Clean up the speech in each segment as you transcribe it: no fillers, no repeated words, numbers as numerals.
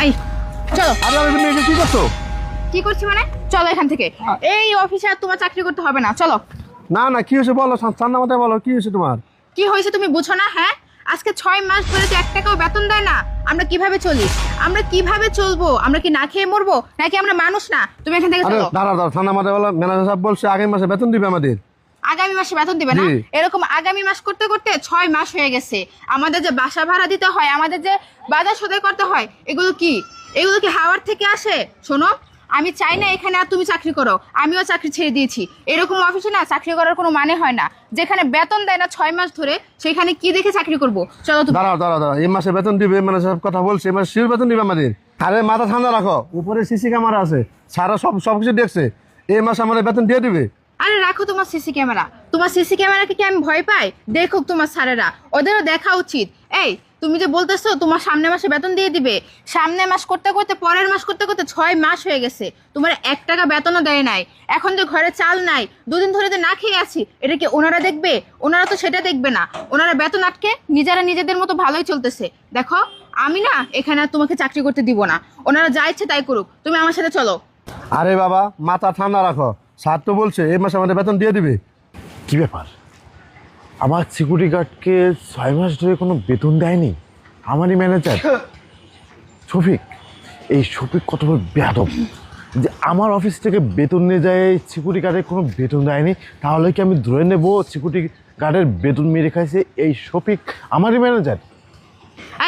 এই চলো। আরে আমি মেয়েকে কি করছো? কি করছি মানে? চলো এখান থেকে। এই অফিসে আর তোমার চাকরি করতে হবে না, চলো। না না, কি হয়েছে বলো, ঠান্ডা মাথায় বলো, কি হয়েছে তোমার? কি হয়েছে তুমি বুঝো না? হ্যাঁ, আজকে 6 মাস ধরে তো 1 টাকাও বেতন দেয় না। আমরা কিভাবে চলি? আমরা কিভাবে চলবো? আমরা কি না খেয়ে মরবো নাকি আমরা মানুষ না? তুমি এখান থেকে আরে চলো। দাঁড়া দাঁড়া, ঠান্ডা মাথায় বলো। ম্যানেজার সাহেব বলছে আগামী মাসে বেতন দিবে আমাদের। আগামী মাসে বেতন দিবে না? জি। এরকম আগামী মাস করতে করতে 6 মাস হয়ে গেছে। আমাদের যে বাসা ভাড়া দিতে হয়, আমাদের যে বাজার সদাই করতে হয়, এগুলো কি হাওয়ার থেকে আসে? শোনো, আমি চাই না এখানে আর তুমি চাকরি করো। আমিও চাকরি ছেড়ে দিয়েছি। এরকম অফিসে না চাকরি করার কোনো মানে হয় না। যেখানে বেতন দেয় না 6 মাস ধরে, সেখানে কি দেখে চাকরি করব? চলো তুমি। দাঁড়াও দাঁড়াও দাঁড়াও, এই মাসে বেতন দিবে ম্যানেজার সাহেব কথা বলছে, এই মাসে শিওর বেতন দিবে আমাদের। আরে মাথা ঠান্ডা রাখো, উপরে সিসি ক্যামেরা আছে, সারা সবকিছু দেখছে, এই মাসে আমাদের বেতন দিয়ে দিবে। আরে রাখো তোমার সিসি ক্যামেরা। তোমার সিসি ক্যামেরাকে কি আমি ভয় পাই? দেখুক তোমার স্যারেরা, ওদেরও দেখা উচিত। এই তুমি যে বলতেছো তোমার সামনের মাসে বেতন দিয়ে দিবে, সামনের মাস করতে করতে পরের মাস করতে করতে 6 মাস হয়ে গেছে, তোমার 1 টাকা বেতনও দেয় নাই। এখন যে ঘরে চাল নাই, 2 দিন ধরে যে না খেয়ে আছি, এটা কি ওনারা দেখবে? ওনারা তো সেটা দেখবে না। ওনারা বেতন আটকে নিজেরা নিজেদের মতো ভালোই চলতেছে। দেখো, আমি না এখানে আর তোমাকে চাকরি করতে দিব না। ওনারা যা ইচ্ছে তাই করুক, তুমি আমার সাথে চলো। আরে বাবা, মাথা ঠান্ডা রাখো, স্যার তো বলছে এই মাসে আমাদের বেতন দিয়ে দিবে। কি ব্যাপার? আমার সিকিউরিটি গার্ডকে 6 মাস ধরে কোনো বেতন দেয়নি আমারই ম্যানেজার শফিক। এই শফিক কত বড় বেয়াদব যে আমার অফিস থেকে বেতন নিয়ে যায়, সিকিউরিটি গার্ডের কোনো বেতন দেয়নি। তাহলে কি আমি ধরে নেব সিকিউরিটি গার্ডের বেতন মেরে খাইছে এই শফিক আমারই ম্যানেজার?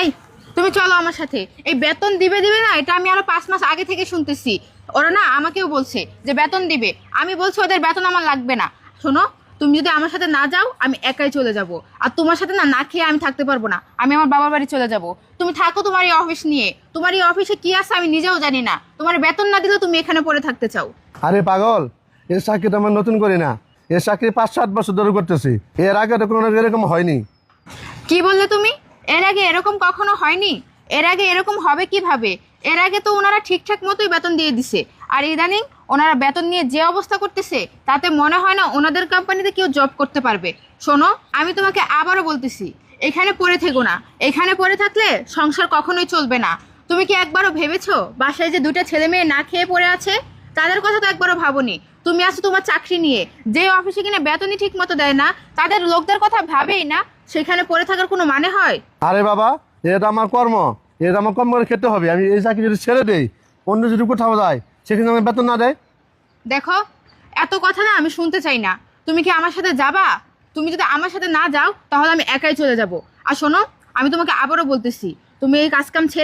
এই তুমি চলো আমার সাথে। এই বেতন দিবে দিবে না, এটা আমি আরো 5 মাস আগে থেকে শুনতেছি। ওরা না আমাকেও বলছে যে বেতন দিবে। আমি বলছি ওদের বেতন আমার লাগবে না। শোনো, তুমি যদি আমার সাথে না যাও, আমি একাই চলে যাব। আর তোমার সাথে না খেয়ে আমি থাকতে পারবো না। আমি আমার বাবার বাড়ি চলে যাব। তুমি থাকো তোমার এই অফিস নিয়ে। তোমার এই অফিসে কি আছে আমি নিজেও জানি না। তোমার বেতন না দিলেও তুমি এখানে পড়ে থাকতে চাও। আরে পাগল, এর চাকরি তো আমার নতুন করি না, এর চাকরি 5-7 বছর ধরে করতেছি, এর আগে তো কোনো এরকম হয়নি। কি বললে তুমি? এর আগে এরকম কখনো হয়নি? এর আগে এরকম হবে কিভাবে? এর আগে তো ওনারা ঠিকঠাক মতোই বেতন দিয়ে দিছে। আর ইদানিং ওনারা বেতন নিয়ে যে অবস্থা করতেছে, তাতে মনে হয় না ওনাদের কোম্পানিতে কেউ জব করতে পারবে। শোনো, আমি তোমাকে আবারও বলতেছি, এখানে পড়ে থেকো না। এখানে পড়ে থাকলে সংসার কখনোই চলবে না। তুমি কি একবারও ভেবেছো বাসায় যে 2টা ছেলে মেয়ে না খেয়ে পড়ে আছে, তাদের কথা তো একবারও ভাবোনি? তুমি আছো তোমার চাকরি নিয়ে, যে অফিসে কিনা বেতনই ঠিক মতো দেয় না, তাদের লোকদের কথা ভাবেই না, সেখানে পড়ে থাকার কোনো মানে হয়? আরে বাবা, এটা আমার কর্ম, এটা আমার কর্ম করে খেতে হবে। আমি এই চাকরি যদি ছেড়ে দেই, অন্য যদি কোথাও যায়, সেখানে আমার বেতন না দেয়। দেখো, এত কথা না আমি শুনতে চাই না। তুমি কি আমার সাথে যাবা? তুমি যদি আমার সাথে না যাও, তাহলে আমি একাই চলে যাব। আর শোনো, আমি তোমাকে আবারও বলতেছি, তুমি এই কাজ কাম ছেড়ে